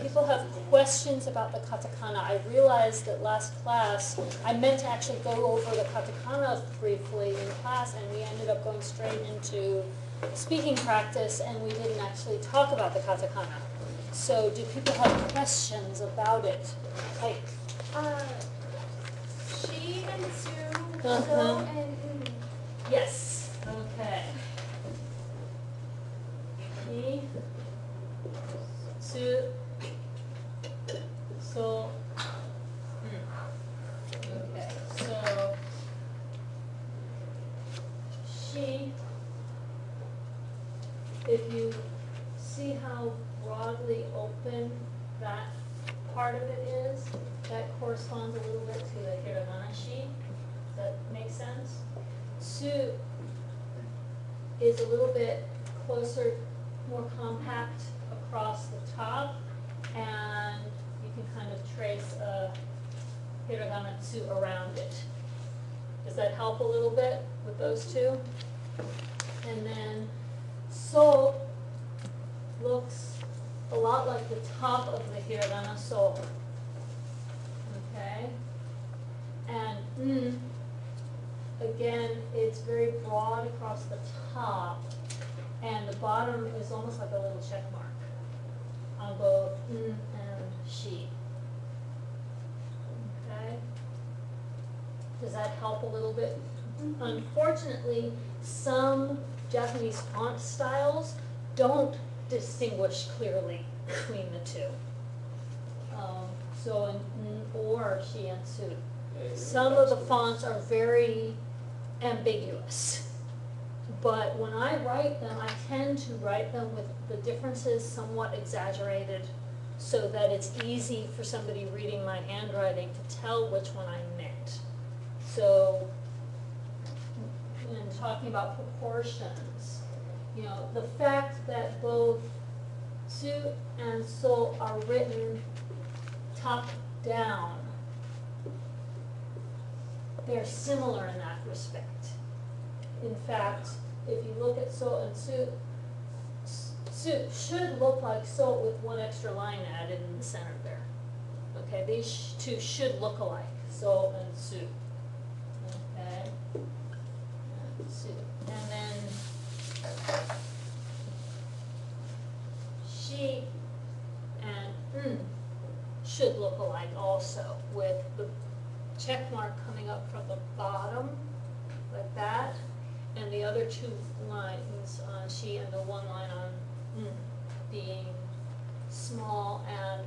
people have questions about the katakana. I realized that last class, I meant to actually go over the katakana briefly in class, and we ended up going straight into speaking practice, and we didn't actually talk about the katakana. So do people have questions about it? Like, she and Sue, Uh-huh. so and yes, okay. He, Su, So, okay, so she, if you see how broadly open that part of it is, that corresponds a little bit to the hiragana shi. Does that make sense? Su is a little bit closer, more compact across the top, and you can kind of trace a hiragana tsu around it. Does that help a little bit with those two? And then so looks a lot like the top of the hiragana so. Okay? And again, it's very broad across the top, and the bottom is almost like a little check mark on both and she. Okay? Does that help a little bit? Unfortunately, some Japanese font styles don't distinguish clearly between the two. So in or shi and su. Some of the fonts are very ambiguous. But when I write them, I tend to write them with the differences somewhat exaggerated so that it's easy for somebody reading my handwriting to tell which one I meant. So, in talking about proportions, you know, the fact that both su and so are written top down, they're similar in that respect. In fact, if you look at so and su, su should look like so with one extra line added in the center there. Okay, these two should look alike, so and su. Okay, and su. And then she and should look alike also, with the check mark coming up from the bottom, like that, and the other two lines on she and the one line on being small and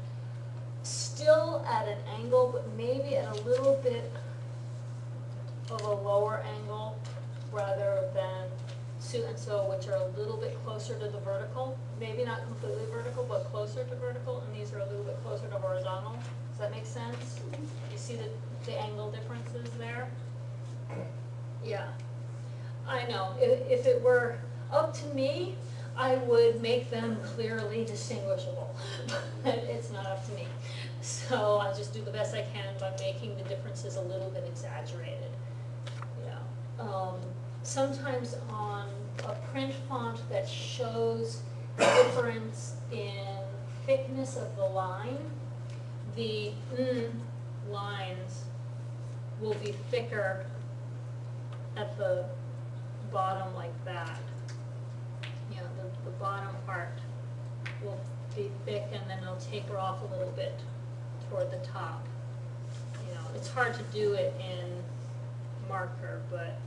still at an angle, but maybe at a little bit of a lower angle rather than su and so, which are a little bit closer to the vertical. Maybe not completely vertical, but closer to vertical, and these are a little bit closer to horizontal. Does that make sense? You see the angle differences there? Yeah. I know. If it were up to me, I would make them clearly distinguishable. But it's not up to me. So I just do the best I can by making the differences a little bit exaggerated. Yeah. Sometimes on a print font that shows difference in thickness of the line, the lines will be thicker at the bottom like that. You know, the bottom part will be thick, and then it'll taper off a little bit toward the top. You know, it's hard to do it in marker, but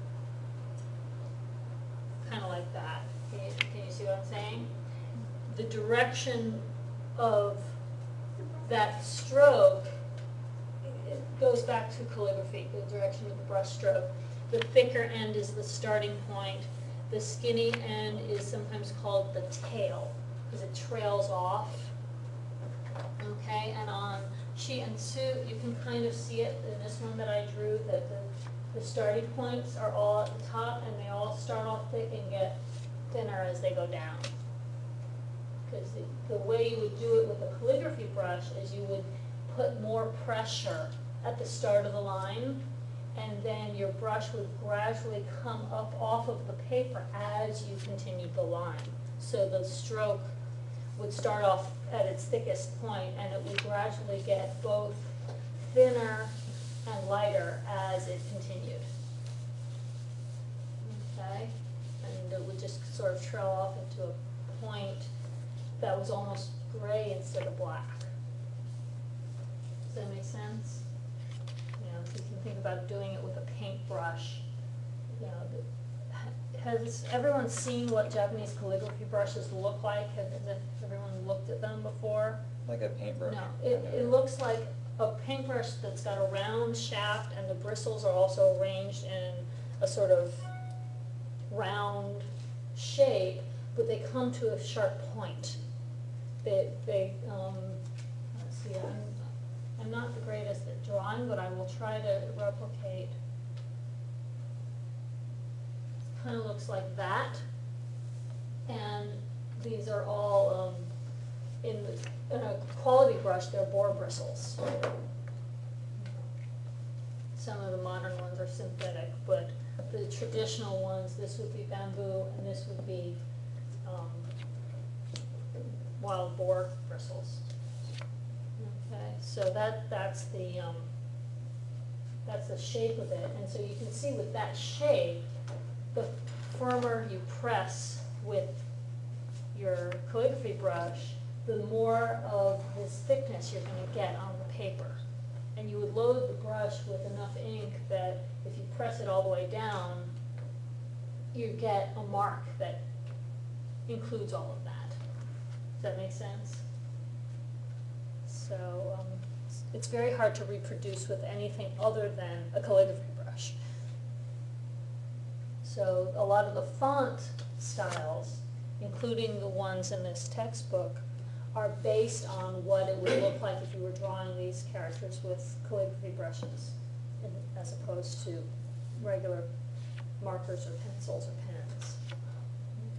kind of like that. Can you see what I'm saying? The direction of that stroke, it goes back to calligraphy, the direction of the brush stroke. The thicker end is the starting point. The skinny end is sometimes called the tail, because it trails off. Okay, and on shi and su, you can kind of see it in this one that I drew, that the starting points are all at the top, and they all start off thick and get thinner as they go down. Because the way you would do it with a calligraphy brush is you would put more pressure at the start of the line, and then your brush would gradually come up off of the paper as you continued the line. So the stroke would start off at its thickest point, and it would gradually get both thinner and lighter as it continued. Okay, and it would just sort of trail off into a point that was almost gray instead of black. Does that make sense? You know, if you can think about doing it with a paintbrush, you know, has everyone seen what Japanese calligraphy brushes look like? Has everyone looked at them before? Like a paintbrush? No, it looks like a paintbrush that's got a round shaft, and the bristles are also arranged in a sort of round shape, but they come to a sharp point. Let's see, I'm not the greatest at drawing, but I will try to replicate. Kind of looks like that, and these are all in a quality brush. They're boar bristles. Some of the modern ones are synthetic, but the traditional ones, this would be bamboo, and this would be wild boar bristles. Okay, so that's the shape of it, and so you can see with that shape, the firmer you press with your calligraphy brush, the more of this thickness you're going to get on the paper. And you would load the brush with enough ink that if you press it all the way down, you get a mark that includes all of that. Does that make sense? So it's very hard to reproduce with anything other than a calligraphy brush. So a lot of the font styles, including the ones in this textbook, are based on what it would look like if you were drawing these characters with calligraphy brushes, as opposed to regular markers or pencils or pens.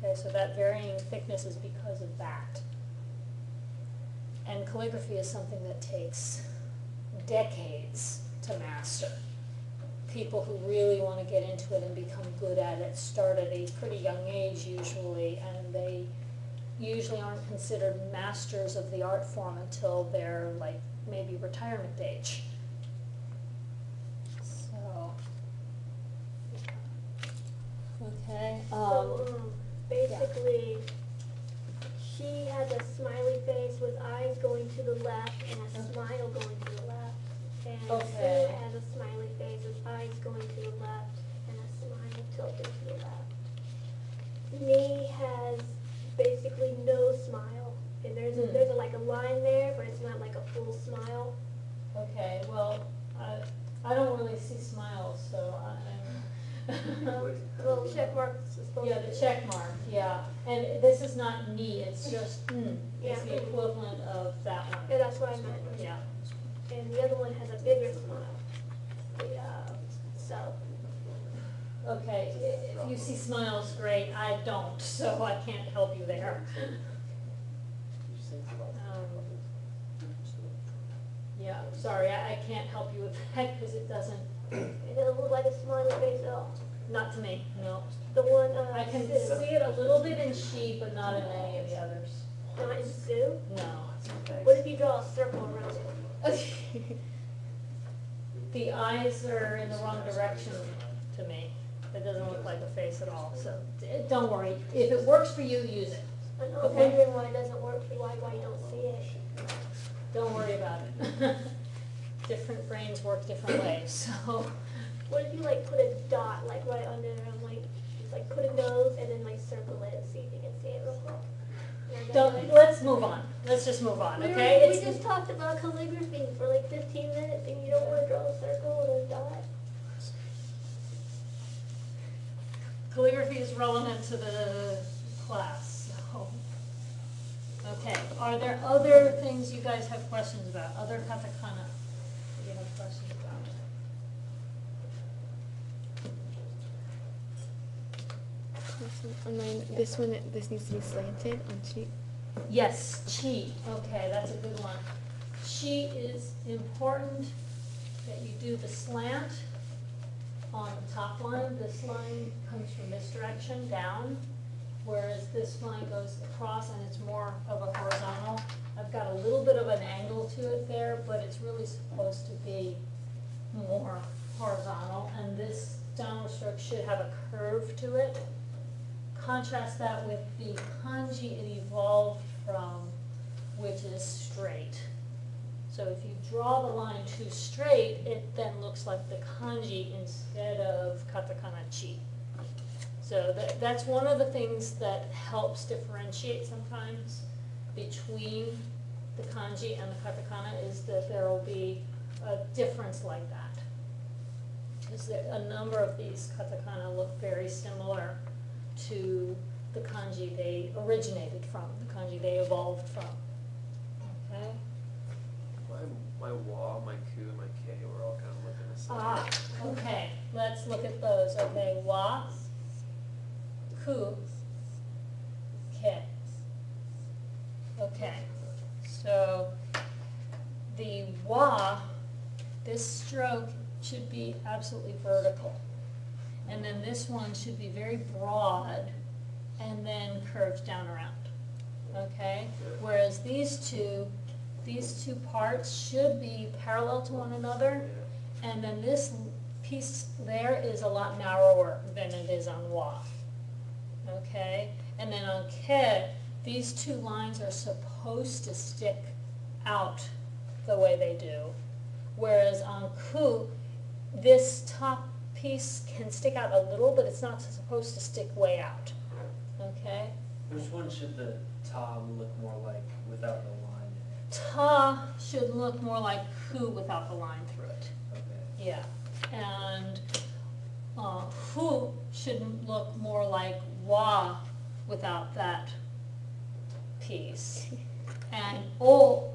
Okay, so that varying thickness is because of that. And calligraphy is something that takes decades to master. People who really want to get into it and become good at it start at a pretty young age usually, and they usually aren't considered masters of the art form until they're like maybe retirement age. So, okay. Basically, she has a smiley face with eyes going to the left and a smile going to the left. And Okay. Sue has a smiley face with eyes going to the left and a smile tilted to the left. Me has basically no smile. And there's like a line there, but it's not like a full smile. Okay, well, I don't really see smiles, so I'm Well, check marks is supposed yeah, to the be. check mark, yeah. And this is not ni, it's just Yeah. It's the equivalent of that one. Yeah, that's what I meant. Yeah. And the other one has a bigger smile. So. Okay, if you see smiles, great. I don't, so I can't help you there. Yeah, sorry, I can't help you with that because it doesn't, It doesn't look like a smiley face at all. not to me, no. The one, I can Sue. see it a little bit in she, but not in any of the others. Not in Sue. No. What if you draw a circle around it? The eyes are in the wrong direction to me. It doesn't look like a face at all, so don't worry. If it works for you, use it. I'm Okay. wondering why it doesn't work for you, why you don't see it. Don't worry about it. Different brains work different ways, so. What if you like put a dot like right under there and like just like put a nose and then like circle it and see if you can see it real quick? Let's move on. Let's just move on, We okay? we just talked about calligraphy for like 15 minutes and you don't want to draw a circle and a dot? Calligraphy is relevant to the class, so. Okay, are there other things you guys have questions about, other katakana that you have questions about? On mine, this one, this needs to be slanted on cheek. Yes, chi, okay, that's a good one. Chi is important that you do the slant on the top line. This line comes from this direction down, whereas this line goes across and it's more of a horizontal. I've got a little bit of an angle to it there, but it's really supposed to be more horizontal, and this downward stroke should have a curve to it. Contrast that with the kanji it evolved from, which is straight. So if you draw the line too straight, it then looks like the kanji instead of katakana chi. So that's one of the things that helps differentiate sometimes between the kanji and the katakana, is that there will be a difference like that. Because a number of these katakana look very similar to the kanji they originated from, the kanji they evolved from. Okay? My wa, my ku, and my ke were all kind of looking the same. Okay, let's look at those. Okay, wa, ku, ke. Okay, so the wa, this stroke should be absolutely vertical. And then this one should be very broad and then curved down around. Okay? Whereas these two parts should be parallel to one another, and then this piece there is a lot narrower than it is on wa. Okay? And then on ke, these two lines are supposed to stick out the way they do. Whereas on ku, this top piece can stick out a little, but it's not supposed to stick way out. Okay? Which one should the ta look more like without the line? Ta should look more like ku without the line through it. Okay. Yeah. And hu shouldn't look more like wa without that piece. And o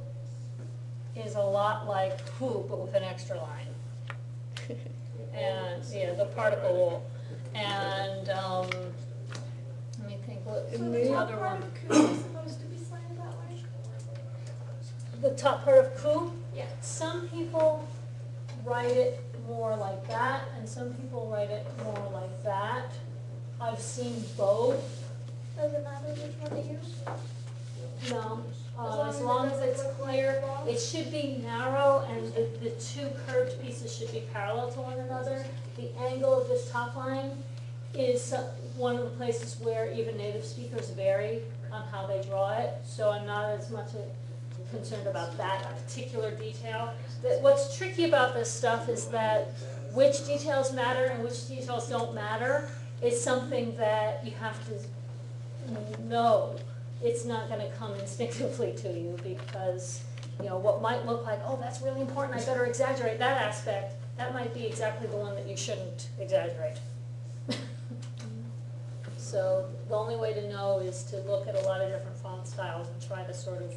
is a lot like hu, but with an extra line. And, yeah, the particle o. And, let me think, what's So the the top other part one? of ku is supposed to be slanted that way? The top part of ku? Yeah. Some people write it more like that, and some people write it more like that. I've seen both. Does it matter which one to use? No, As as long long as as it it's doesn't look like clear, a ball? it should be narrow, and the two curved pieces should be parallel to one another. The angle of this top line is one of the places where even native speakers vary on how they draw it, so I'm not as much concerned about that particular detail. What's tricky about this stuff is that which details matter and which details don't matter is something that you have to know. It's not going to come instinctively to you, because, you know, what might look like, oh, that's really important, I better exaggerate that aspect, that might be exactly the one that you shouldn't exaggerate. So the only way to know is to look at a lot of different font styles and try to sort of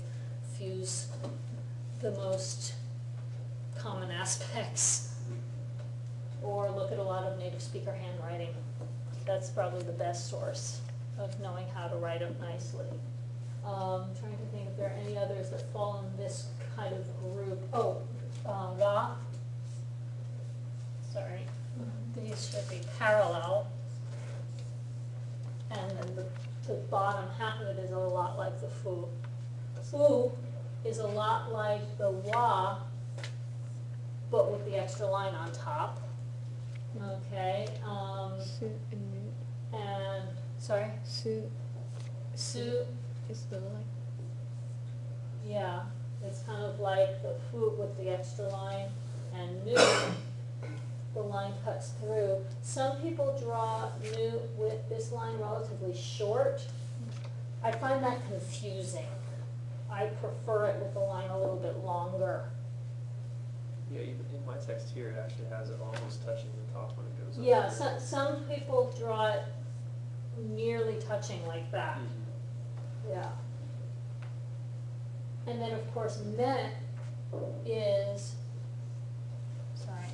fuse the most common aspects, or look at a lot of native speaker handwriting. That's probably the best source of knowing how to write it nicely. Trying to think if there are any others that fall in this kind of group. Oh, ra. Sorry. These should be parallel. And then the bottom half of it is a lot like the fu. Fu is a lot like the wa, but with the extra line on top. Okay. Su and nu. And, sorry? Su Su, is the line. yeah, it's kind of like the fu with the extra line, and nu, the line cuts through. Some people draw nu with this line relatively short. I find that confusing. I prefer it with the line a little bit longer. Yeah, even in my text here, it actually has it almost touching the top when it goes up. Yeah, some people draw it nearly touching like that. Yeah. And then, of course, me is, sorry.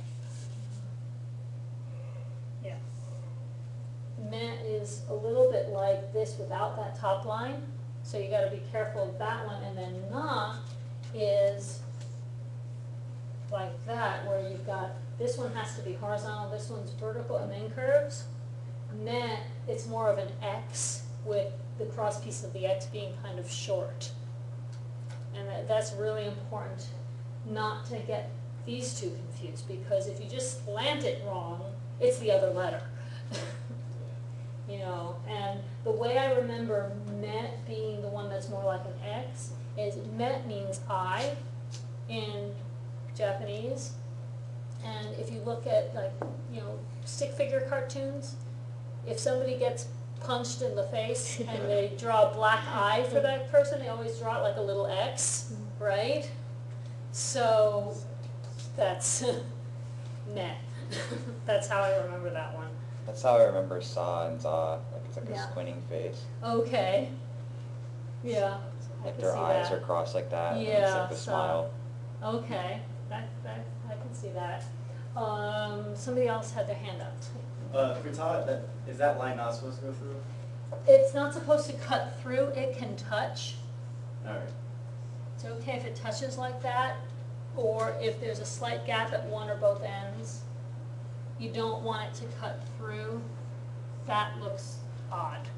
Yeah. Me is a little bit like this without that top line, so you gotta be careful of that one. And then na is like that, where you've got, this one has to be horizontal, this one's vertical, and then curves. Me, it's more of an X, with the cross piece of the X being kind of short. And that's really important not to get these two confused, because if you just slant it wrong, it's the other letter. You know, and the way I remember met being the one that's more like an X is met means I in Japanese. And if you look at, like, you know, stick figure cartoons, if somebody gets punched in the face and they draw a black eye for that person, they always draw it like a little X, right? So that's net. That's how I remember that one. That's how I remember Saw and Zaw, like it's like Yeah. a squinting face. Okay. Yeah, I Like can their see eyes that. are crossed like that, and it's Yeah, like the so- smile. Okay, that, I can see that. Somebody else had their hand up. For Todd, is that line not supposed to go through? It's not supposed to cut through, it can touch. Alright. It's okay if it touches like that, or if there's a slight gap at one or both ends. You don't want it to cut through. That looks odd.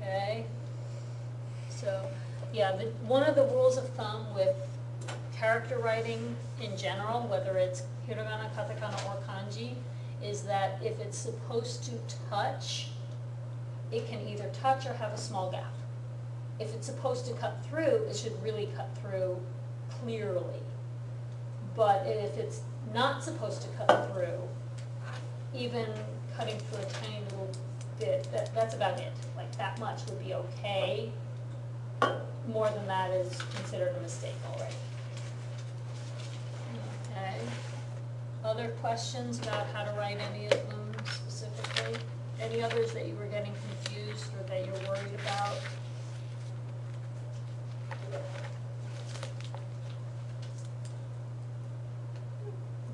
Okay, so, yeah, one of the rules of thumb with character writing in general, whether it's hiragana, katakana, or kanji, is that if it's supposed to touch, it can either touch or have a small gap. If it's supposed to cut through, it should really cut through clearly. But if it's not supposed to cut through, even cutting through a tiny little bit, that's about it. Like, that much would be okay. More than that is considered a mistake already. Okay. Other questions about how to write any of them specifically? Any others that you were getting confused or that you're worried about?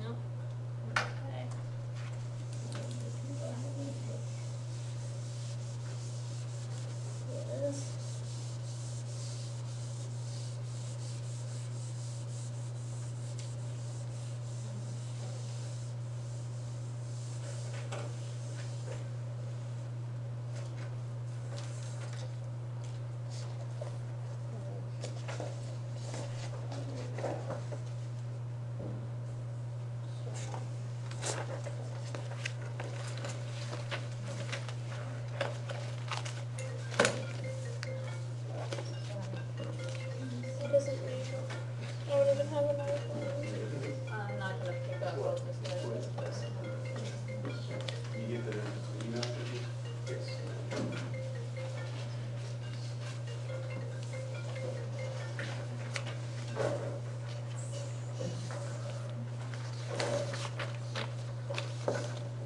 No? Okay. Yes. It doesn't read. I don't even have an iPhone. I'm not gonna pick up both of those. You get the email?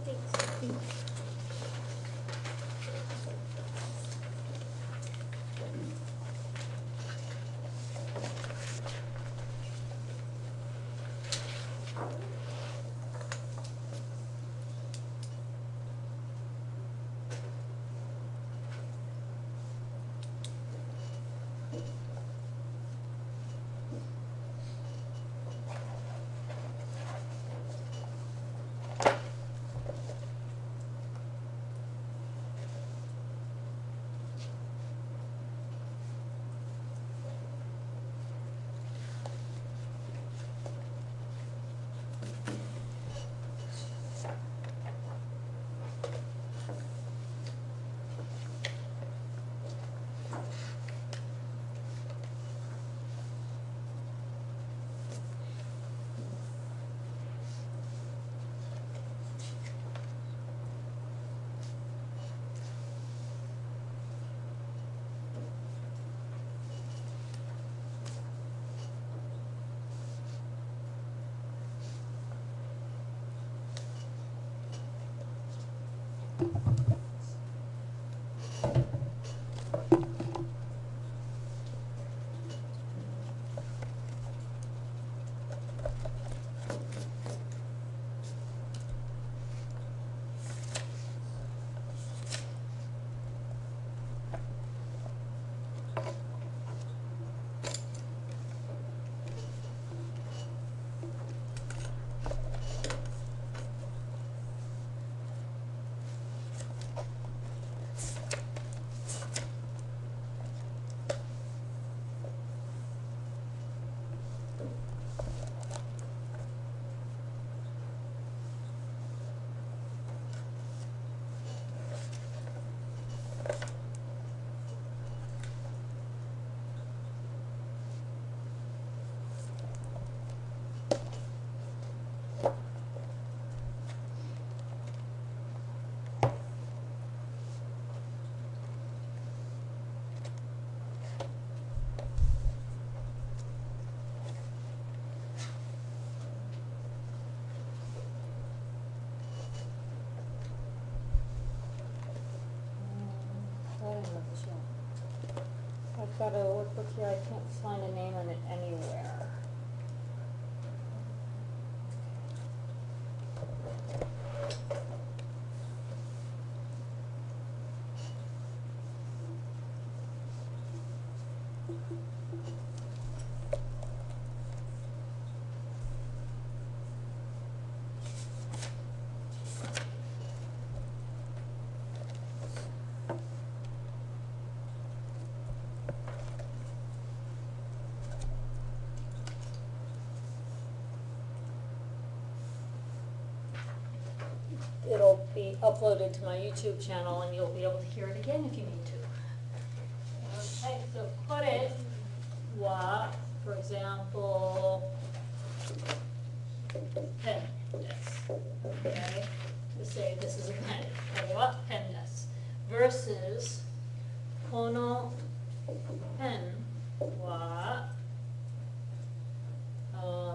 Thanks. gotta look here, I can't find a name on it anywhere. It'll be uploaded to my YouTube channel and you'll be able to hear it again if you need to. Okay, so kore wa, for example, pen desu. Okay, to say this is a pen. Kore wa pen desu. Versus kono pen wa,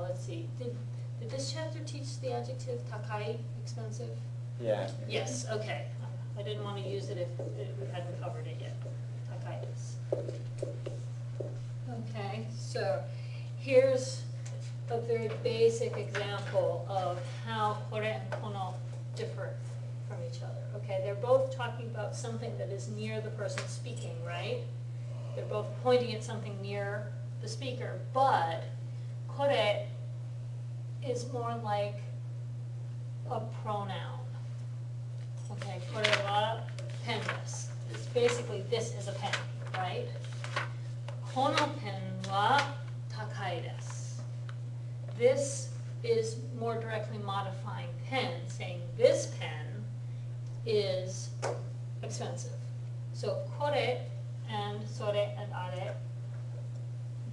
let's see, did this chapter teach the adjective takai, expensive? Yeah. Yes, okay. I didn't want to use it if we hadn't covered it yet. Takaitis. Okay, so here's a very basic example of how kore and kono differ from each other. Okay, they're both talking about something that is near the person speaking, right? They're both pointing at something near the speaker, but kore is more like a pronoun. Okay, kore wa pen desu. It's basically this is a pen, right? Kono pen wa takai desu. This is more directly modifying pen, saying this pen is expensive. So kore and sore and are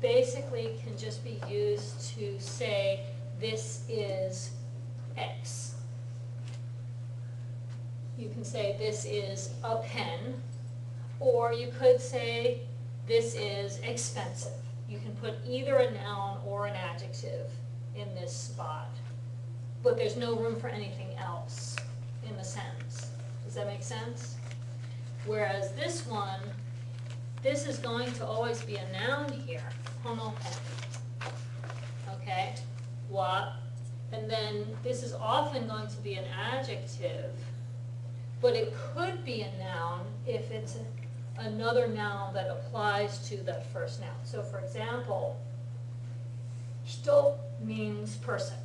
basically can just be used to say this is X. You can say this is a pen, or you could say this is expensive. You can put either a noun or an adjective in this spot, but there's no room for anything else in the sentence. Does that make sense? Whereas this one, this is going to always be a noun here, kono pen. Okay, wa, and then this is often going to be an adjective, but it could be a noun if it's another noun that applies to that first noun. So for example, hito means person.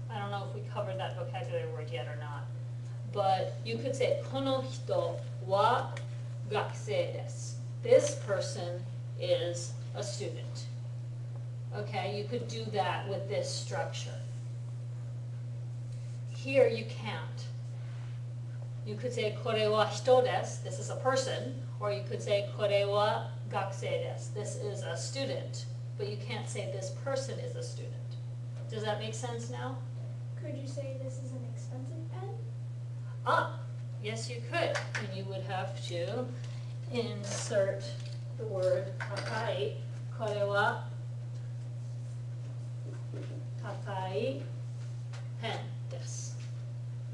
I don't know if we covered that vocabulary word yet or not, but you could say kono hito wa gakusei desu. This person is a student. Okay, you could do that with this structure. Here you can't. You could say kore wa hito desu, this is a person, or you could say kore wa gakusei desu, this is a student, but you can't say this person is a student. Does that make sense now? Could you say this is an expensive pen? Ah, yes you could, and you would have to insert the word takai, kore wa takai pen desu.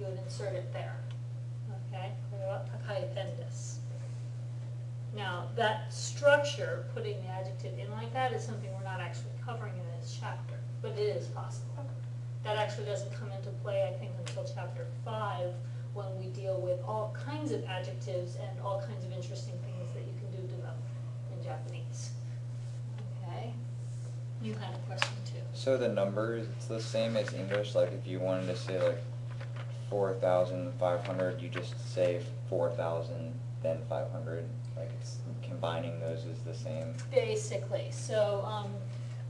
You would insert it there. Okay, kore wa takai pen desu. Now, that structure, putting the adjective in like that, is something we're not actually covering in this chapter, but it is possible. That actually doesn't come into play, I think, until chapter 5, when we deal with all kinds of adjectives and all kinds of interesting things that you can do to them in Japanese. Okay? You had a question too. So the numbers, it's the same as English, like if you wanted to say like 4,500, you just say 4,000, then 500. Like it's combining those is the same. Basically, so,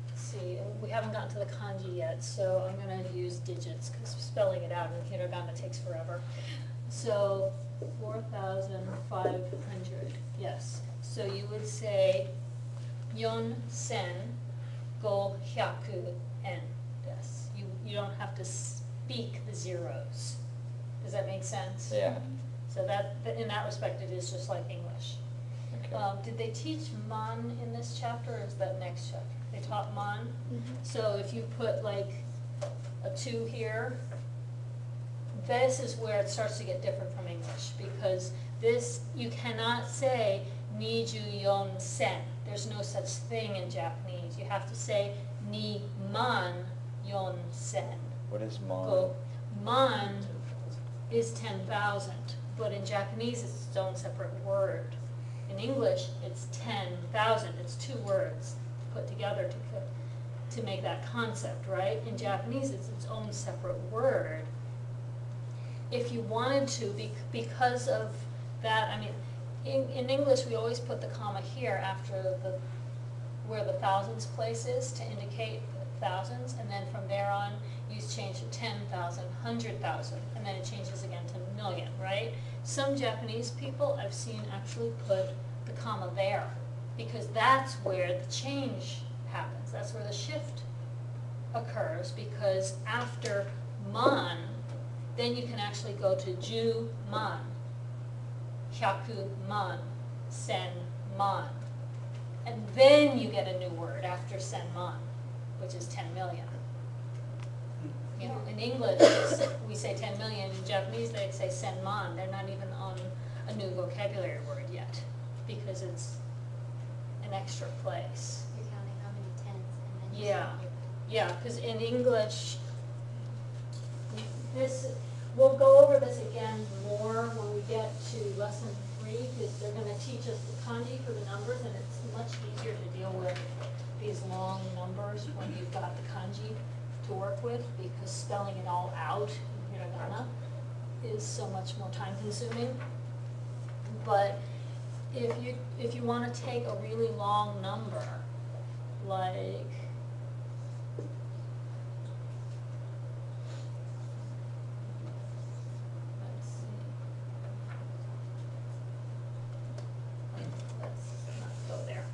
let's see, we haven't gotten to the kanji yet, so I'm gonna use digits, because spelling it out in hiragana takes forever. So, 4,500, yes. So you would say, 4,500 en desu. You don't have to speak the zeros. Does that make sense? Yeah. So that, in that respect, it is just like English. Okay. Did they teach man in this chapter, or is that next chapter? They taught man? So if you put like a 2 here, this is where it starts to get different from English, because this, you cannot say 24,000. There's no such thing in Japanese. You have to say ni man yon sen. What is mon? Go. Man is 10,000, but in Japanese it's its own separate word. In English, it's 10,000. It's two words put together to make that concept, right? In Japanese, it's its own separate word. If you wanted to, because of that, I mean, in English, we always put the comma here after where the thousands place is to indicate thousands, and then from there on, you change to 10,000, 100,000, and then it changes again to million, right? Some Japanese people I've seen actually put the comma there, because that's where the change happens. That's where the shift occurs, because after man, then you can actually go to ju man, hyaku man, sen man. And then you get a new word after sen man, which is 10 million. You know, in English, we say 10 million. In Japanese, they say sen man. They're not even on a new vocabulary word yet, because it's an extra place. You're counting how many tens and then you Yeah. say Yeah, because in English, we'll go over this again more when we get to lesson 3, because they're going to teach us the kanji for the numbers, and it's much easier to deal with these long numbers when you've got the kanji to work with, because spelling it all out in hiragana is so much more time consuming. But if you want to take a really long number, like let's see. Let's not go there.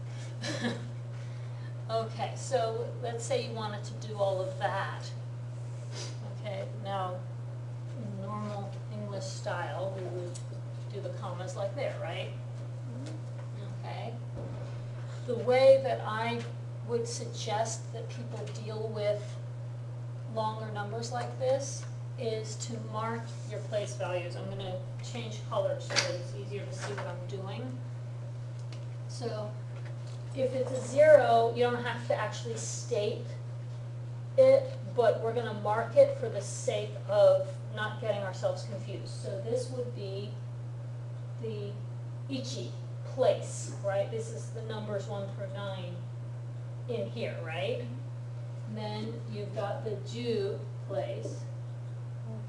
Okay, so let's say you wanted to do all of that. Okay, now, in normal English style, we would do the commas like there, right? Okay. The way that I would suggest that people deal with longer numbers like this is to mark your place values. I'm going to change colors so that it's easier to see what I'm doing. So if it's a 0, you don't have to actually state it, but we're going to mark it for the sake of not getting ourselves confused. So this would be the ichi, place, right? This is the numbers 1 through 9 in here, right? And then you've got the ju, place,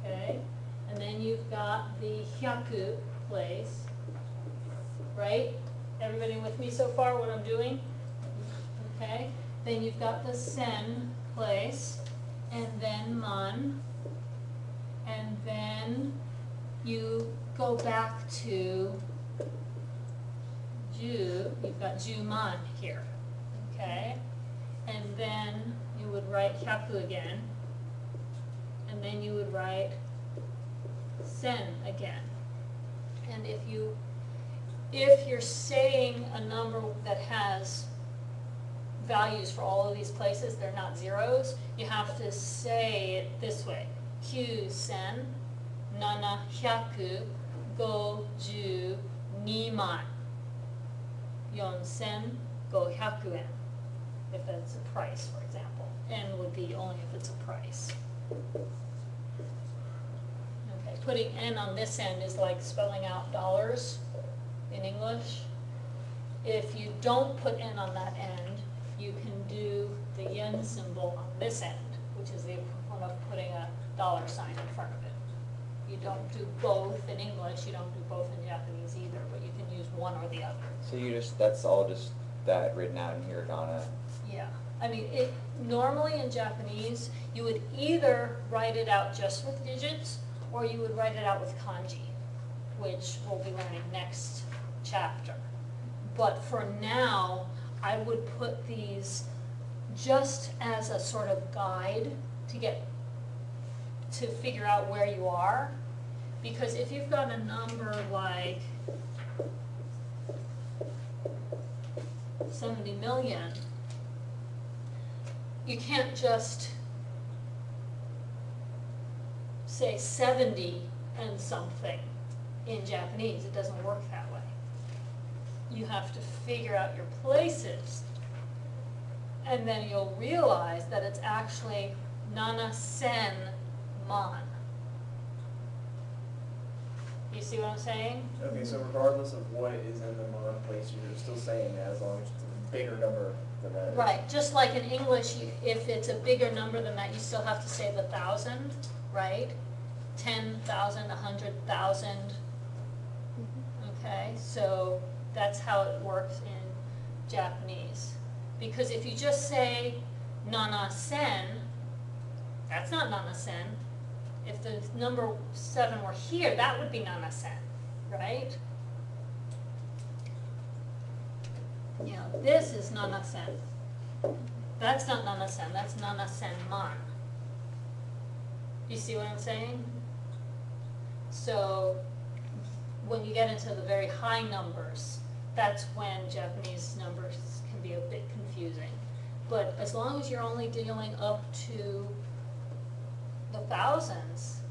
okay? And then you've got the hyaku, place, right? Everybody with me so far, what I'm doing? Okay? Then you've got the sen, place, and then man, and then you go back to ju, you've got ju-man here, okay? And then you would write hyaku again, and then you would write sen again. And if you're saying a number that has values for all of these places, they're not zeros, you have to say it this way. Kyu sen, nana hyaku, go ju, ni man. 4,500 yen, if that's a price, for example. N would be only if it's a price. Okay, putting N on this end is like spelling out dollars in English. If you don't put N on that end, you can do the yen symbol on this end, which is the equivalent of putting a dollar sign in front of it. You don't do both in English, you don't do both in Japanese either, but you can use one or the other. So that's all just that written out in hiragana. Yeah, I mean, normally in Japanese, you would either write it out just with digits, or you would write it out with kanji, which we'll be learning next chapter. But for now, I would put these just as a sort of guide to figure out where you are. Because if you've got a number like 70 million, you can't just say 70 and something in Japanese. It doesn't work that way. you have to figure out your places. And then you'll realize that it's actually nana sen man. You see what I'm saying? Okay, so regardless of what is in the mon place, you're still saying that as long as it's a bigger number than that. Right, just like in English, if it's a bigger number than that, you still have to say the thousand, right? 10,000, 100,000. Okay, so that's how it works in Japanese. Because if you just say nana sen, that's not nana sen. If the number 7 were here, that would be nana sen, right? You know, this is nana sen. That's not nana sen, that's nana sen man. You see what I'm saying? So when you get into the very high numbers, that's when Japanese numbers can be a bit confusing. But as long as you're only dealing up to the thousands,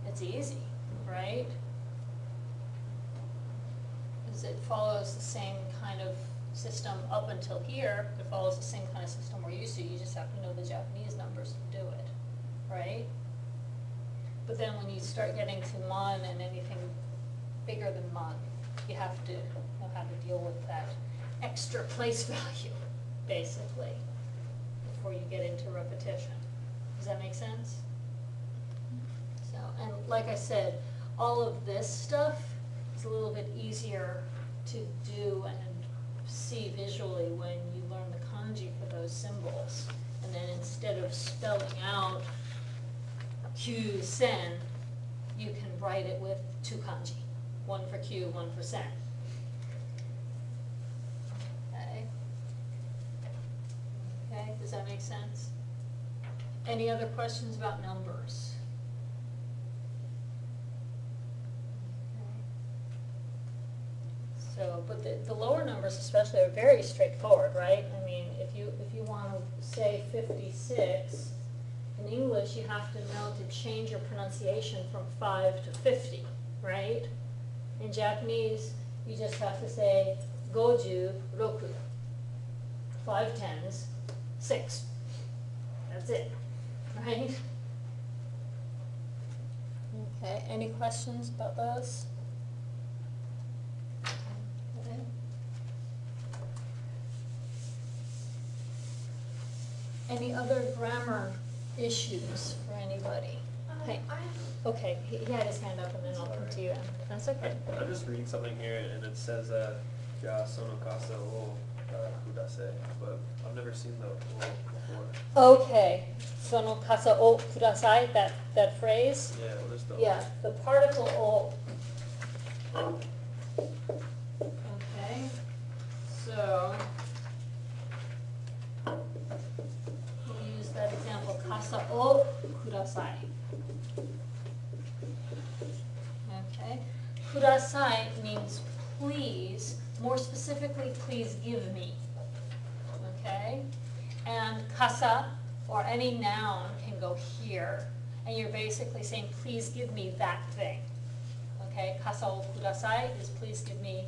it's easy, right? Because it follows the same kind of system up until here. It follows the same kind of system we're used to. You just have to know the Japanese numbers to do it, right? But then when you start getting to mon and anything bigger than mon, you have to know how to deal with that extra place value, basically, before you get into repetition. Does that make sense? So, and like I said, all of this stuff is a little bit easier to do and see visually when you learn the kanji for those symbols. And then instead of spelling out Q sen, you can write it with 2 kanji. 1 for Q, 1 for sen. Okay? Okay, does that make sense? Any other questions about numbers? Okay. So, but the lower numbers especially are very straightforward, right? I mean, if you want to say 56, in English you have to know to change your pronunciation from 5 to 50, right? In Japanese, you just have to say goju, roku, 5 tens, 6. That's it, right? Okay, any questions about those? Okay. Any other grammar issues for anybody? Hey. Okay, he had his hand up and then I'll come to you. That's okay. I'm just reading something here and it says, ja sono kasa o kudasai, but I've never seen the o before. Okay, sono kasa o kudasai, that phrase? Yeah, what is the o? Yeah, the particle o. Okay, so we'll use that example, kasa o kudasai. Okay, kudasai means please, more specifically, please give me. Okay, and kasa, or any noun, can go here, and you're basically saying, please give me that thing. Okay, kasa o kudasai is please give me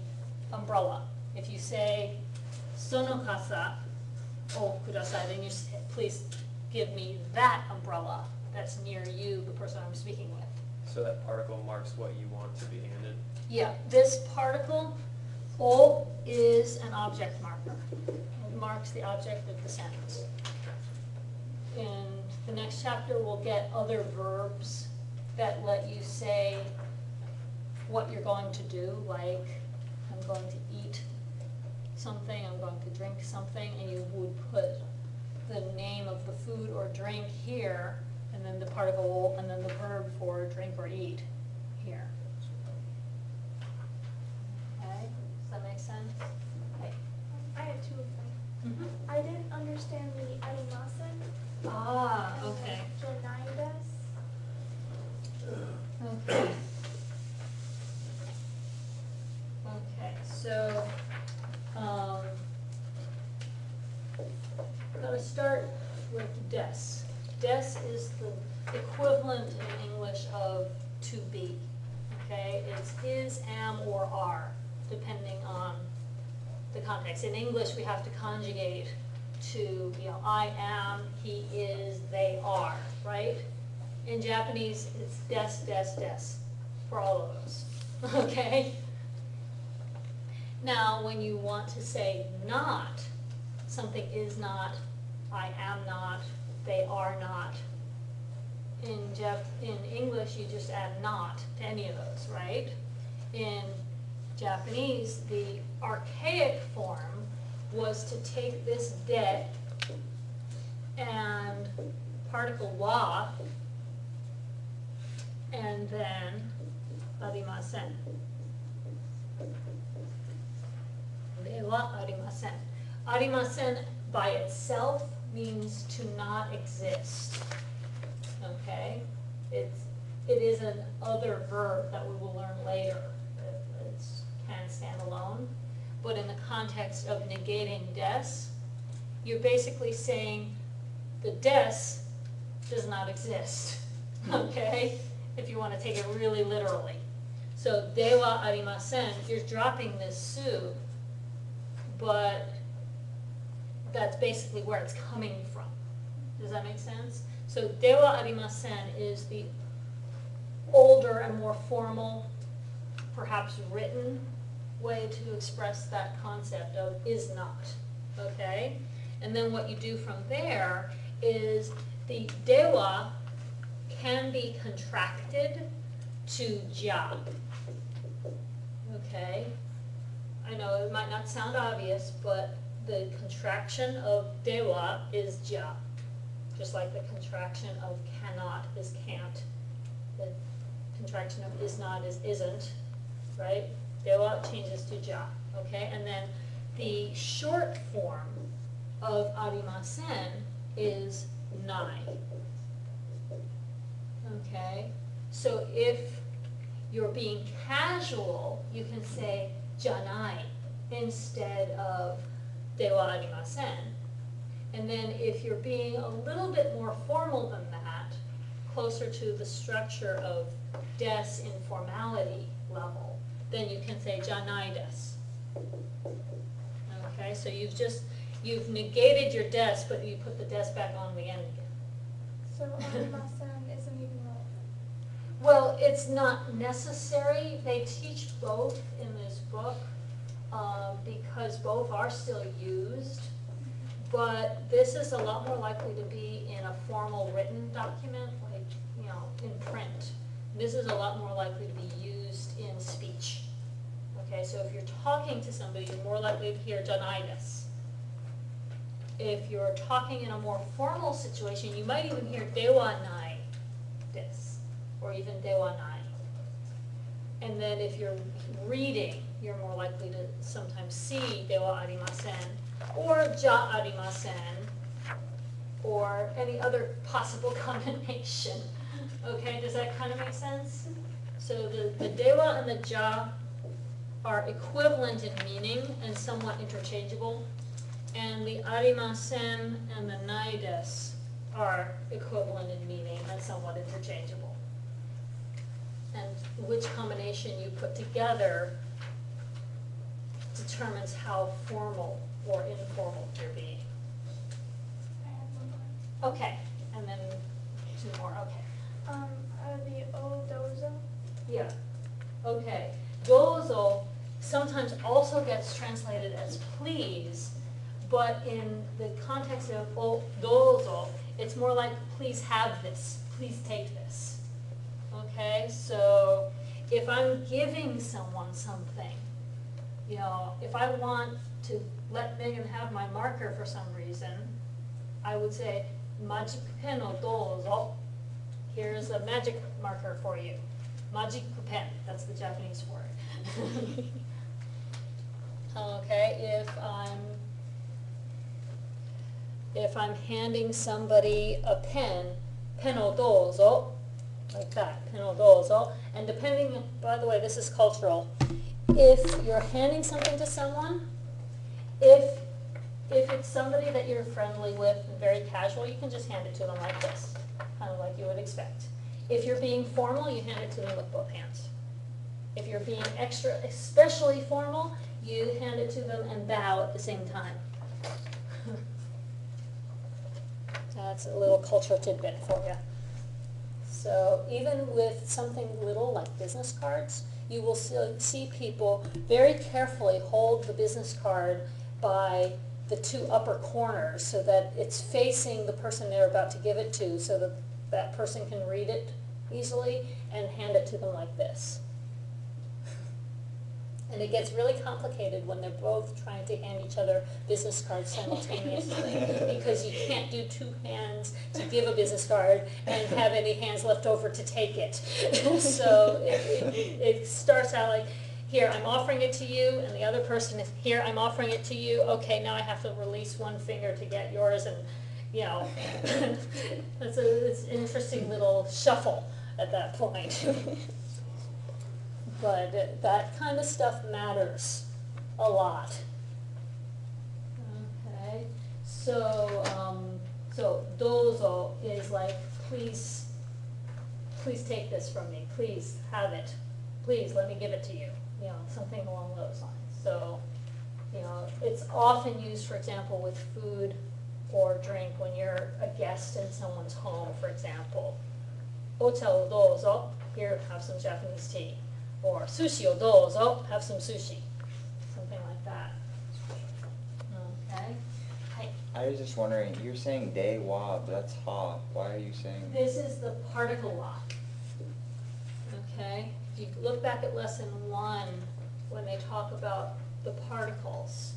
umbrella. If you say sono kasa o kudasai, then you say, please give me that umbrella that's near you, the person I'm speaking with. So that particle marks what you want to be handed. Yeah, this particle, o, is an object marker. It marks the object of the sentence. In the next chapter, we'll get other verbs that let you say what you're going to do, like I'm going to eat something, I'm going to drink something, and you would put the name of the food or drink here, and then the particle, and then the verb for drink or eat here. Okay, does that make sense? Okay. I have 2 of them. I didn't understand the arimasen. Ah, okay. Janai Okay. Okay, so, we're going to start with des. Des is the equivalent in English of to be. Okay, it's is, am, or are, depending on the context. In English, we have to conjugate to, I am, he is, they are, right? In Japanese, it's des for all of those, okay? Now, when you want to say not, something is not, I am not, they are not. In English, you just add not to any of those, right? In Japanese, the archaic form was to take this de and particle wa and then arimasen. De wa arimasen. Arimasen by itself means to not exist. Okay? It is an other verb that we will learn later. It can stand alone. But in the context of negating des, you're basically saying the des does not exist. Okay? If you want to take it really literally. So, de wa arimasen, you're dropping this su, but that's basically where it's coming from. Does that make sense? So, de wa arimasen is the older and more formal, perhaps written way to express that concept of is not, okay? And then what you do from there is the de wa can be contracted to ja, okay? I know it might not sound obvious, but the contraction of de wa is ja, just like the contraction of cannot is can't. The contraction of is not is isn't, right? De wa changes to ja, okay? And then the short form of arimasen is nai. Okay? So if you're being casual, you can say janai instead of de wa arimasen. And then if you're being a little bit more formal than that, closer to the structure of des in formality level, then you can say janai des. Okay, so you've negated your des, but you put the des back on the end again. So arimasen isn't even relevant. Well, it's not necessary. They teach both in this book because both are still used. But this is a lot more likely to be in a formal written document, like, in print. This is a lot more likely to be used in speech. Okay, so if you're talking to somebody, you're more likely to hear janai des. If you're talking in a more formal situation, you might even hear de wa nai des, or even de wa nai. And then if you're reading, you're more likely to sometimes see de wa arimasen, or ja arimasen, or any other possible combination. Okay, does that kind of make sense? So the de wa and the ja are equivalent in meaning and somewhat interchangeable. And the arimasen and the nai des are equivalent in meaning and somewhat interchangeable. And which combination you put together determines how formal or informal you're being. I have one more. Okay, and then two more, okay. The o dozo. Yeah, okay. Dozo sometimes also gets translated as please, but in the context of dozo, it's more like please have this, please take this. Okay, so if I'm giving someone something, if I want to let Megan have my marker for some reason, I would say, magic pen o dozo. Here's a magic marker for you. Magic pen, that's the Japanese word. Okay, if I'm handing somebody a pen, pen o dozo, like that, pen o dozo, and depending, by the way, this is cultural, if you're handing something to someone, if it's somebody that you're friendly with and very casual, you can just hand it to them like this, kind of like you would expect. If you're being formal, you hand it to them with both hands. If you're being extra, especially formal, you hand it to them and bow at the same time. That's a little cultural tidbit for you. So even with something little like business cards, you will still see people very carefully hold the business card by the two upper corners so that it's facing the person they're about to give it to, so that that person can read it easily, and hand it to them like this. And it gets really complicated when they're both trying to hand each other business cards simultaneously, because you can't do two hands to give a business card and have any hands left over to take it. So it starts out like, here, I'm offering it to you, and the other person is, here, I'm offering it to you, okay, now I have to release one finger to get yours, and, you know, it's an interesting little shuffle at that point. But that kind of stuff matters a lot. Okay, so dozo is like, please take this from me. Please have it. Please let me give it to you. You know, something along those lines. So, you know, it's often used, for example, with food or drink when you're a guest in someone's home, for example. Ocha o dozo. Here, have some Japanese tea. Or sushi o dozo, have some sushi, something like that. Okay. Hi. I was just wondering, you're saying de wa, but that's ha. Why are you saying? This is the particle wa. Okay. If you look back at lesson 1, when they talk about the particles,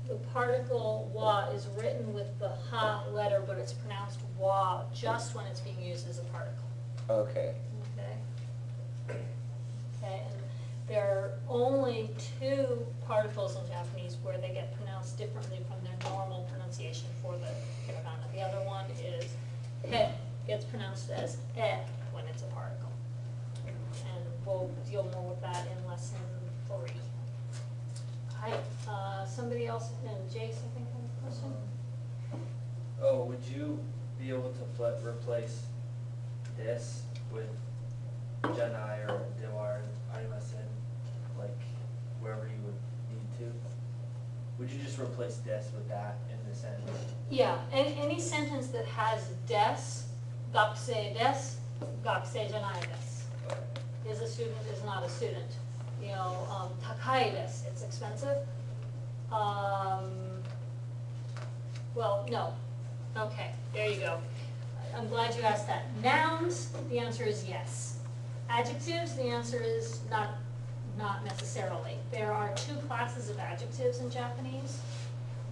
the particle wa is written with the ha letter, but it's pronounced wa just when it's being used as a particle. Okay. Okay. Okay, and there are only 2 particles in Japanese where they get pronounced differently from their normal pronunciation for the hiragana. The other one is he, gets pronounced as e when it's a particle. And we'll deal more with that in lesson 3. Hi, somebody else, and Jace, I think, had a question? Oh, would you be able to replace this with Janai or Dewar Arimasen, like wherever you would need to? Would you just replace des with that in the sentence? Yeah, any sentence that has des, gakusei des, gakusei janai des. Is a student, is not a student. You know, takai desu, it's expensive. Well, no. Okay, there you go. I'm glad you asked that. Nouns, the answer is yes. Adjectives, the answer is not necessarily. There are 2 classes of adjectives in Japanese.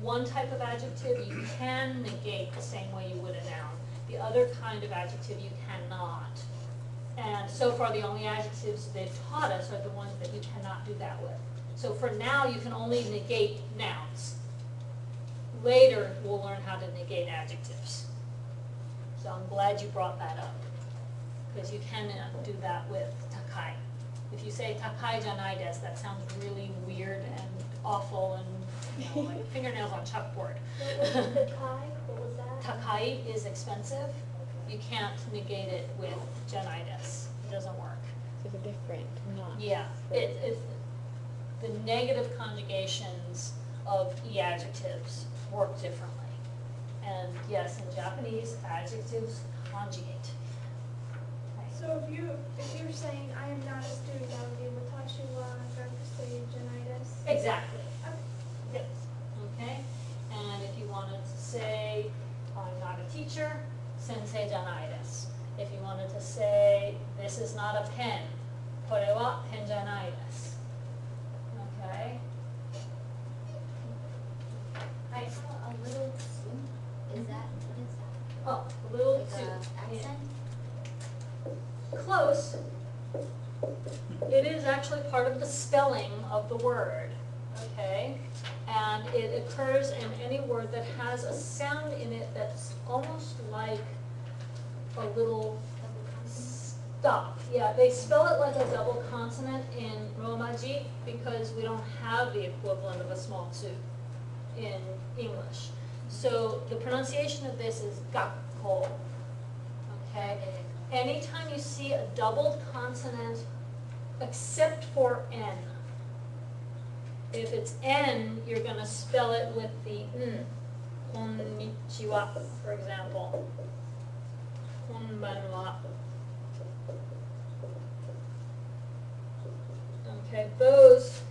One type of adjective you can negate the same way you would a noun. The other kind of adjective you cannot. And so far, the only adjectives they've taught us are the ones that you cannot do that with. So for now, you can only negate nouns. Later, we'll learn how to negate adjectives. So I'm glad you brought that up, because you can do that with takai. If you say takai janai desu, that sounds really weird and awful and, you know, like fingernails on chalkboard. What was takai? What was that? Takai is expensive. You can't negate it with janai desu. It doesn't work. It's a different, not. Yeah, it's the negative conjugations of e-adjectives work differently. And yes, in Japanese, adjectives conjugate. So if you're saying I am not a student, that would be watashi wa gakusei janai desu? Exactly. Yes. Okay. And if you wanted to say I'm not a teacher, sensei janai desu. If you wanted to say this is not a pen, kore wa pen janai desu. Okay. Hi. A little tsu, is that, what is that? Oh, a little Like too. a accent? Close. It is actually part of the spelling of the word, okay? And it occurs in any word that has a sound in it that's almost like a little stop. Yeah, they spell it like a double consonant in Romaji because we don't have the equivalent of a small tsu in English. So the pronunciation of this is gakko, okay? Anytime you see a doubled consonant, except for N, If it's N, you're gonna spell it with the N. Konnichiwa, for example. Konbanwa. Okay, those,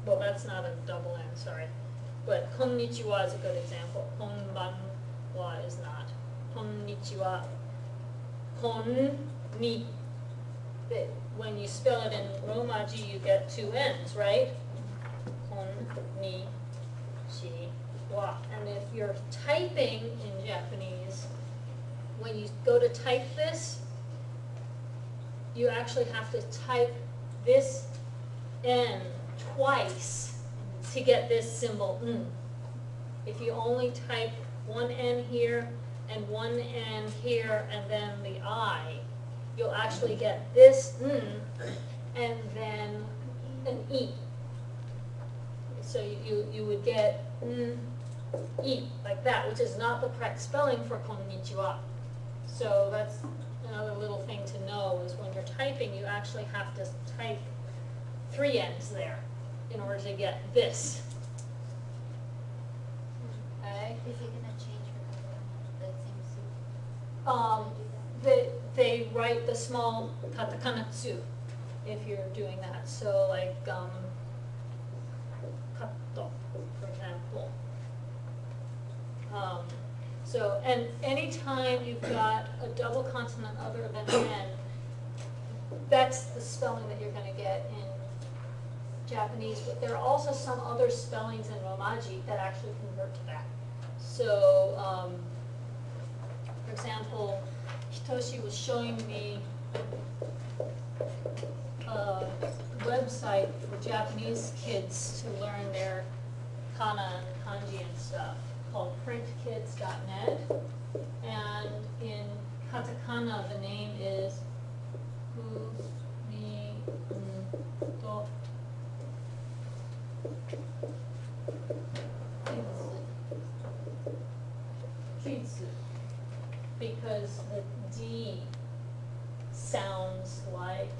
well, that's not a double N, sorry. But konnichiwa is a good example. Konbanwa is not. Konnichiwa. Kon, ni. When you spell it in Romaji, you get two N's, right? Kon, ni, chi, wa. And if you're typing in Japanese, when you go to type this, you actually have to type this N twice to get this symbol N. If you only type one N here and one N here and then the I, you'll actually get this N and then an E. So you would get N, E, like that, which is not the correct spelling for konnichiwa. So that's another little thing to know is when you're typing, you actually have to type three N's there in order to get this. Okay? If you're gonna change for the same soup. They write the small katakana tsu if you're doing that. So like kato, for example. So, and anytime you've got a double consonant other than N, that's the spelling that you're going to get in Japanese, but there are also some other spellings in Romaji that actually convert to that. So, for example, Hitoshi was showing me a website for Japanese kids to learn their kana and kanji and stuff called printkids.net. And in katakana, the name is Kitsu, because the D sounds like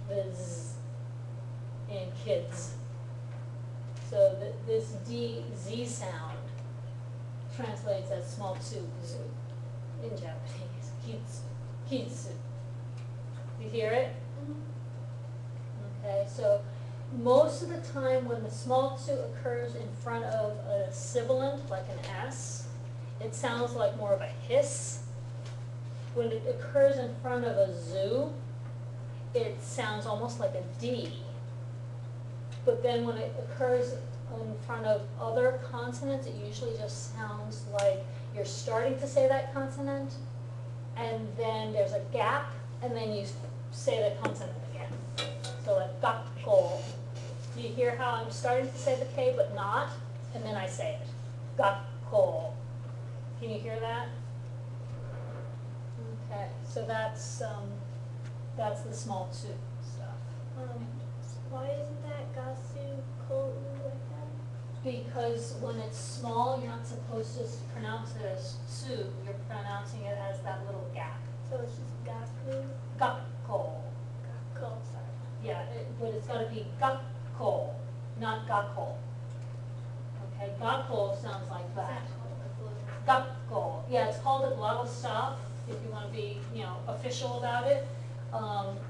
the Z in kids. So this Z sound translates as small tsu in Japanese. Kitsu. You hear it? Okay, so most of the time when the small tsu occurs in front of a sibilant, like an S, it sounds like more of a hiss. When it occurs in front of a zu, it sounds almost like a D. But then when it occurs in front of other consonants, it usually just sounds like you're starting to say that consonant, and then there's a gap, and then you say the consonant again. So like gakko. Do you hear how I'm starting to say the K but not? And then I say it. Gakko. Can you hear that? Okay, so that's the small tsu stuff. Why isn't that gasu ko'u like that? Because when it's small, you're not supposed to pronounce it as tsu, you're pronouncing it as that little gap. So it's just gaku? Gakko. Gakko, sorry. Yeah, but it's gotta be gakko, not gakko. Okay, gakko sounds like that. Gakko, yeah, it's called a glottal stop, if you wanna be, official about it.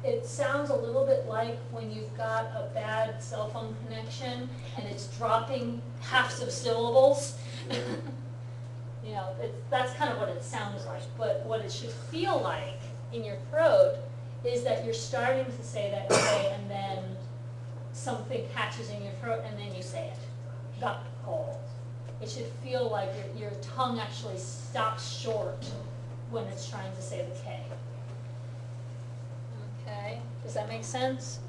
It sounds a little bit like when you've got a bad cell phone connection and it's dropping halves of syllables. That's kind of what it sounds like. But what it should feel like in your throat is that you're starting to say that K and then something catches in your throat and then you say it. Gakko. It should feel like your tongue actually stops short when it's trying to say the K. Okay, does that make sense?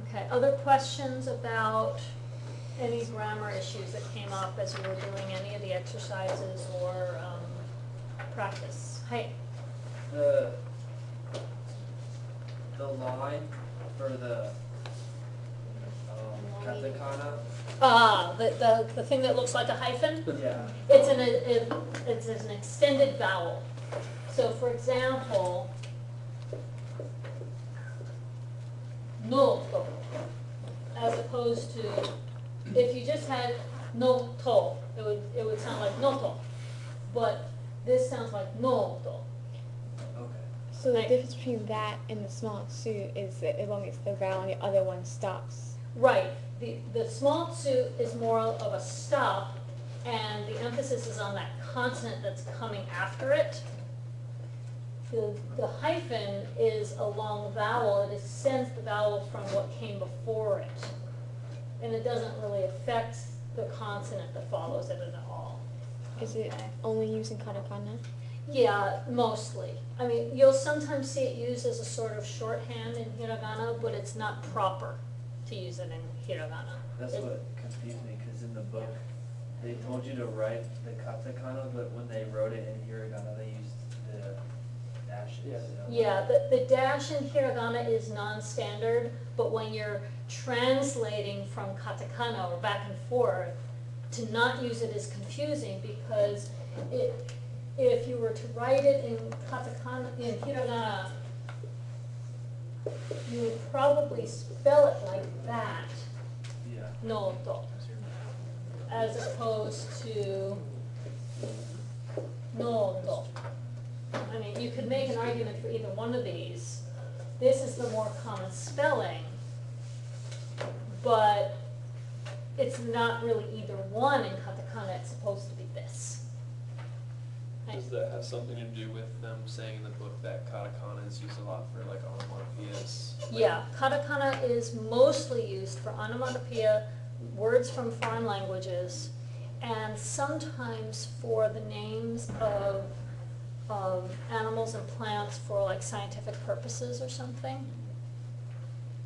Okay, other questions about any grammar issues that came up as you were doing any of the exercises or practice? Hi. The line for the katakana. The thing that looks like a hyphen? Yeah. It's an extended vowel. So for example, noto, as opposed to, if you just had no to, it would sound like noto. But this sounds like no to. Okay. So the Like- difference between that and the small tsu is that as long as the vowel and the other one stops. Right, the small tsu is more of a stop, and the emphasis is on that consonant that's coming after it. The hyphen is a long vowel, it extends the vowel from what came before it. And it doesn't really affect the consonant that follows it at all. Is it Okay. only used in katakana? Yeah, mostly. I mean, you'll sometimes see it used as a sort of shorthand in hiragana, but it's not proper to use it in hiragana. That's It- what confused me, because in the book, they told you to write the katakana, but when they wrote it in hiragana, they used the dashes. Yeah. Yeah, the dash in hiragana is non-standard, but when you're translating from katakana or back and forth, to not use it is confusing because if you were to write it in katakana, in hiragana, you would probably spell it like that, Yeah. noto, as opposed to noto. I mean, you could make an argument for either one of these. This is the more common spelling, but it's not really either one in katakana, it's supposed to be this. Right. Does that have something to do with them saying in the book that katakana is used a lot for like onomatopoeias? Yeah, katakana is mostly used for onomatopoeia, words from foreign languages, and sometimes for the names of animals and plants for like scientific purposes or something.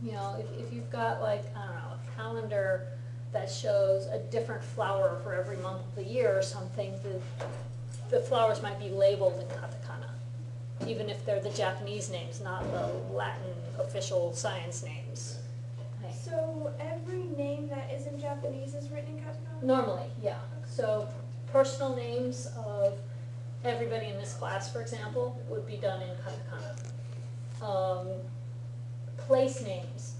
You know, if you've got like, I don't know, a calendar that shows a different flower for every month of the year or something, the flowers might be labeled in katakana, even if they're the Japanese names, not the Latin official science names. Right. So every name that is in Japanese is written in katakana? Normally, yeah. So personal names of everybody in this class, for example, would be done in katakana. Place names,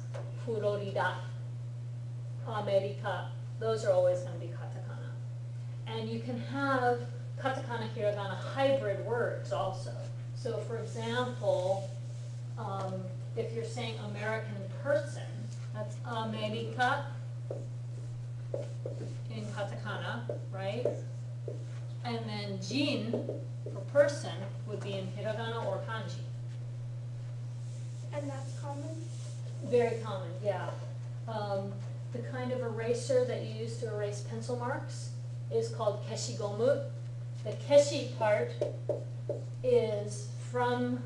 Florida, America, those are always going to be katakana. And you can have katakana, hiragana hybrid words also. So for example, if you're saying American person, that's America in katakana, right? And then jin for person would be in hiragana or kanji. And that's common? Very common, yeah. The kind of eraser that you use to erase pencil marks is called keshigomu. The keshi part is from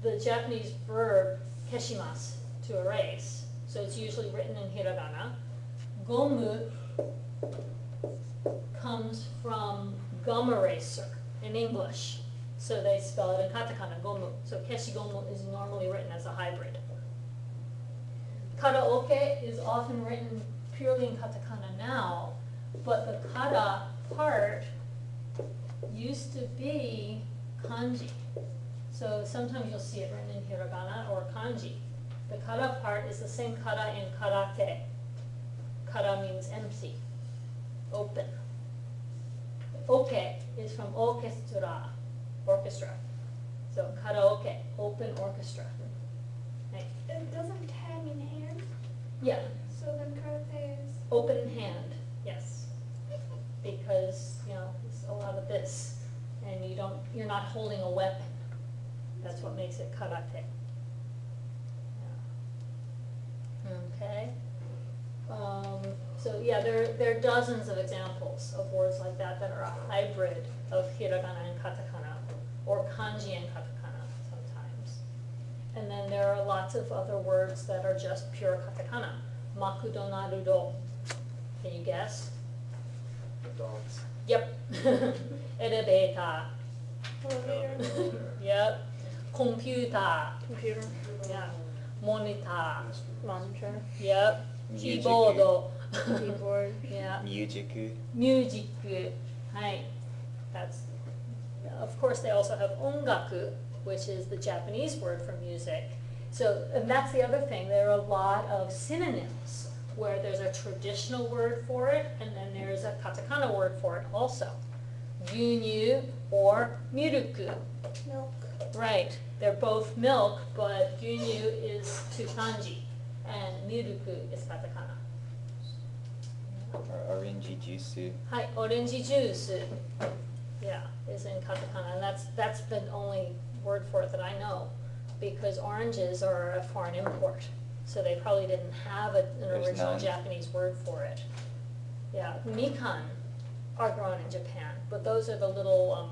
the Japanese verb keshimasu, to erase. So it's usually written in hiragana. Gomu comes from gum eraser in English. So they spell it in katakana, gomu. So keshigomu is normally written as a hybrid. Karaoke is often written purely in katakana now, but the kara part used to be kanji. So sometimes you'll see it written in hiragana or kanji. The kara part is the same kara in karate. Kara means empty, open. Oke is from orchestra. So karaoke, open orchestra. Right. It doesn't ta mean hand? Yeah, So then karate is, open hand, yes. Because, you know, it's a lot of this, and you're not holding a weapon. That's what makes it karate. Yeah. Okay. So yeah, there are dozens of examples of words like that that are a hybrid of hiragana and katakana, or kanji and katakana sometimes. And then there are lots of other words that are just pure katakana. Makudo narudo. Can you guess? Adults. Yep. Elevator. elevator, Yep. Computer. Computer, Yeah. Monitor. monitor, Yep. Music. Keyboard. keyboard. Yeah. Music. Music. Hi. That's, of course, they also have ongaku, which is the Japanese word for music. So, and that's the other thing. There are a lot of synonyms where there's a traditional word for it, and then there's a katakana word for it also. Gyunyu or miruku. Milk. Right, they're both milk, but gyunyu is to kanji, and miruku is katakana. Or orange juice. Hi, orange juice. Yeah, is in katakana, and that's the only word for it that I know, because oranges are a foreign import, so they probably didn't have an There's original none. Japanese word for it. Yeah, mikan are grown in Japan, but those are the little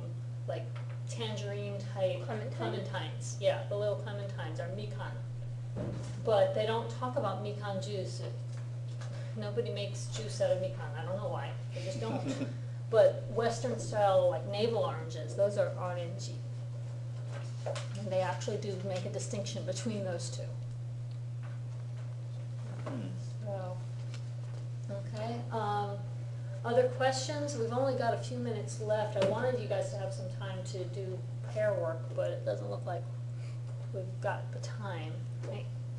like tangerine type clementines. Yeah, the little clementines are mikan, but they don't talk about mikan juice. Nobody makes juice out of mikan. I don't know why. They just don't. But Western style, like navel oranges, those are orange. And they actually do make a distinction between those two. So, okay. Other questions? We've only got a few minutes left. I wanted you guys to have some time to do pair work, but it doesn't look like we've got the time.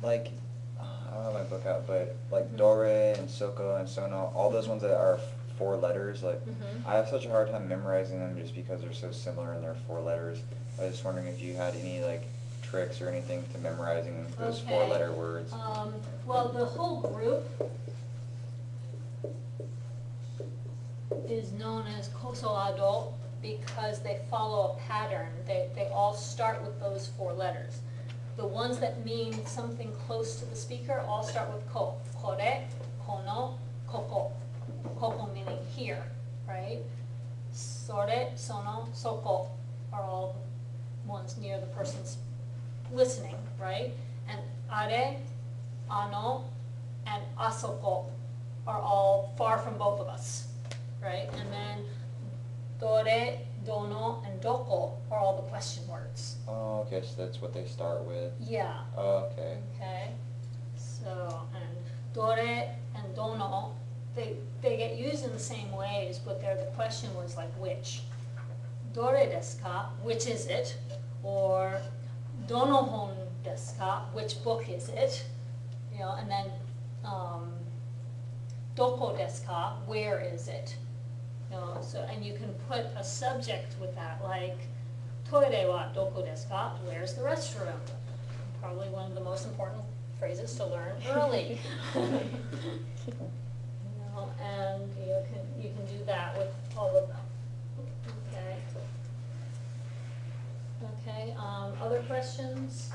Like, I don't have my book out, but like Dore and Soko and Sono, all those ones that are 4 letters, like I have such a hard time memorizing them just because they're so similar and they're 4 letters. I was just wondering if you had any like tricks or anything to memorizing those Okay. 4-letter words. Well, the whole group is known as kosoado because they follow a pattern. They all start with those 4 letters. The ones that mean something close to the speaker all start with ko. Kore, kono, koko. Koko meaning here, right? Sore, sono, soko are all ones near the person's listening, right? And are, ano, and asoko are all far from both of us, right? And then dore, dono, and doko are all the question words. Oh, okay, so that's what they start with. Yeah. Oh, okay. Okay. So, and dore and dono, they get used in the same ways, but they're the question was like which. Dore desu ka, which is it? Or dono hon desu ka, which book is it? You know, and then doko desu ka, where is it? You know, so, and you can put a subject with that, like toire wa doko desu ka, where's the restroom? Probably one of the most important phrases to learn early. You know, and you can do that with all of them. Okay. Okay, other questions?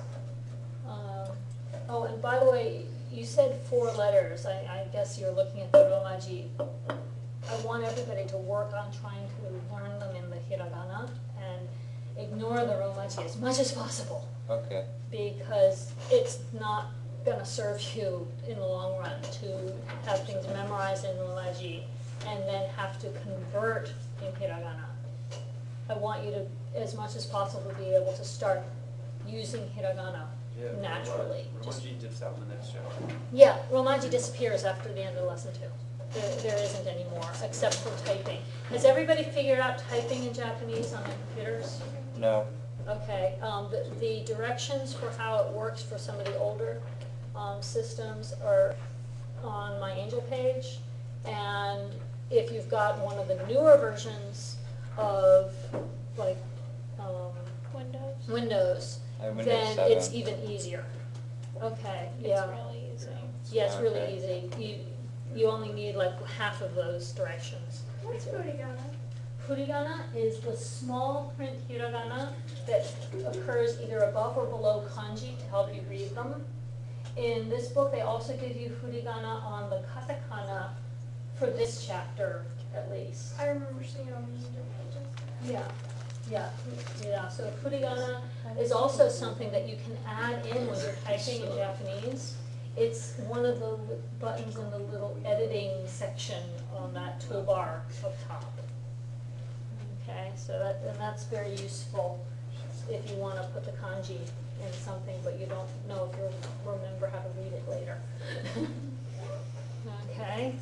Oh, and by the way, you said 4 letters. I guess you're looking at the Romaji. I want everybody to work on trying to learn them in the hiragana and ignore the Romaji as much as possible, Okay. because it's not gonna serve you in the long run to have things memorized in Romaji and then have to convert in hiragana. I want you to, as much as possible, be able to start using hiragana naturally. Just- Romaji dips out in the next chapter. Yeah, Romaji disappears after the end of lesson 2. There isn't anymore, except for typing. Has everybody figured out typing in Japanese on their computers? No. Okay, the directions for how it works for some of the older systems are on my Angel page. And if you've got one of the newer versions of like Windows, I have Windows then 7. it's even easier. Okay, yeah. It's really easy. Yeah, it's really Okay. easy. You only need like half of those directions. What's furigana? Furigana is the small print hiragana that occurs either above or below kanji to help you read them. In this book, they also give you furigana on the katakana for this chapter, at least. I remember seeing it on the Ninja pages. Yeah. So furigana is also something that you can add in when you're typing in Japanese. It's one of the buttons in the little editing section on that toolbar up top. Okay, so that's very useful if you want to put the kanji in something, but you don't know if you'll remember how to read it later. Okay.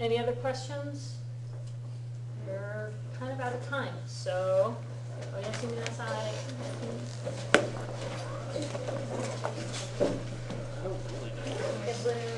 Any other questions? We're kind of out of time, so oyasumi nasai. Oh, really nice. there